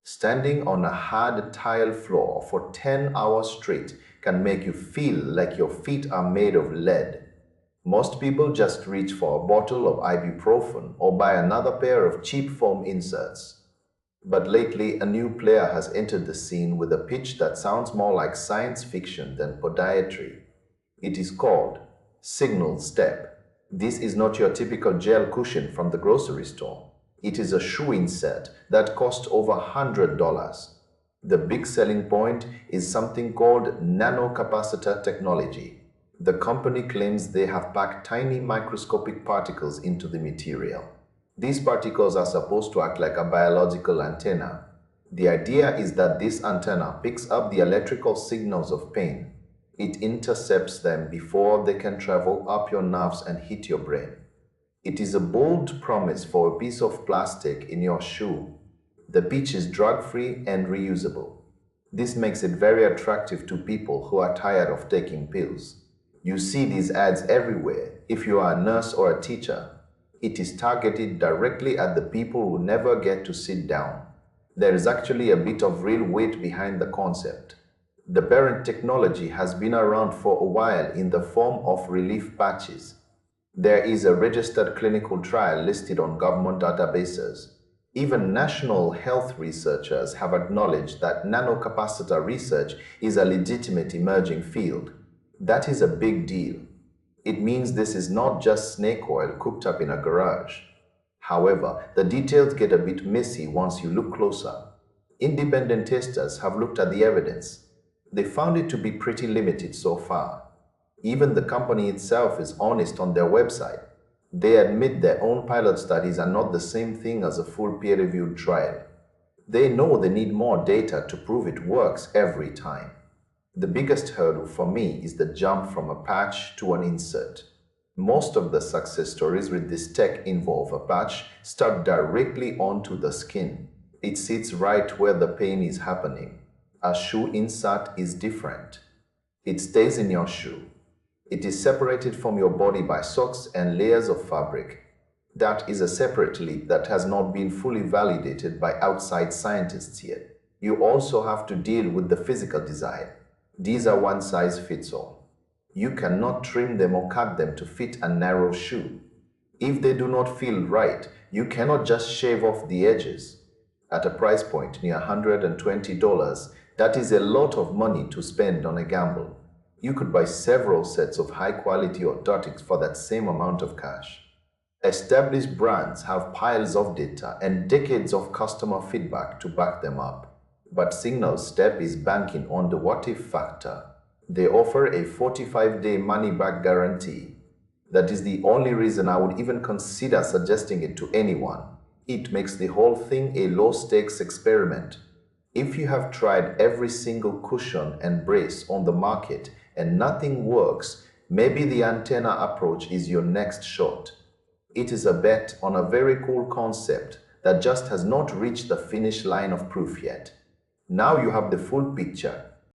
Standing on a hard tile floor for 10 hours straight can make you feel like your feet are made of lead. Most people just reach for a bottle of ibuprofen or buy another pair of cheap foam inserts. But lately, a new player has entered the scene with a pitch that sounds more like science fiction than podiatry. It is called Signal Step. This is not your typical gel cushion from the grocery store. It is a shoe-in set that costs over $100. The big selling point is something called nanocapacitor technology. The company claims they have packed tiny microscopic particles into the material. These particles are supposed to act like a biological antenna. The idea is that this antenna picks up the electrical signals of pain. It intercepts them before they can travel up your nerves and hit your brain. It is a bold promise for a piece of plastic in your shoe. The pitch is drug-free and reusable. This makes it very attractive to people who are tired of taking pills. You see these ads everywhere if you are a nurse or a teacher. It is targeted directly at the people who never get to sit down. There is actually a bit of real weight behind the concept. The parent technology has been around for a while in the form of relief patches. There is a registered clinical trial listed on government databases. Even national health researchers have acknowledged that nanocapacitor research is a legitimate emerging field. That is a big deal. It means this is not just snake oil cooked up in a garage. However, the details get a bit messy once you look closer. Independent testers have looked at the evidence. They found it to be pretty limited so far. Even the company itself is honest on their website. They admit their own pilot studies are not the same thing as a full peer-reviewed trial. They know they need more data to prove it works every time. The biggest hurdle for me is the jump from a patch to an insert. Most of the success stories with this tech involve a patch stuck directly onto the skin. It sits right where the pain is happening. A shoe insert is different. It stays in your shoe. It is separated from your body by socks and layers of fabric. That is a separate leap that has not been fully validated by outside scientists yet. You also have to deal with the physical design. These are one size fits all. You cannot trim them or cut them to fit a narrow shoe. If they do not feel right, you cannot just shave off the edges. At a price point near $120, that is a lot of money to spend on a gamble. You could buy several sets of high-quality orthotics for that same amount of cash. Established brands have piles of data and decades of customer feedback to back them up. But Signal Step is banking on the what-if factor. They offer a 45-day money-back guarantee. That is the only reason I would even consider suggesting it to anyone. It makes the whole thing a low-stakes experiment. If you have tried every single cushion and brace on the market and nothing works, maybe the antenna approach is your next shot. It is a bet on a very cool concept that just has not reached the finish line of proof yet. Now you have the full picture.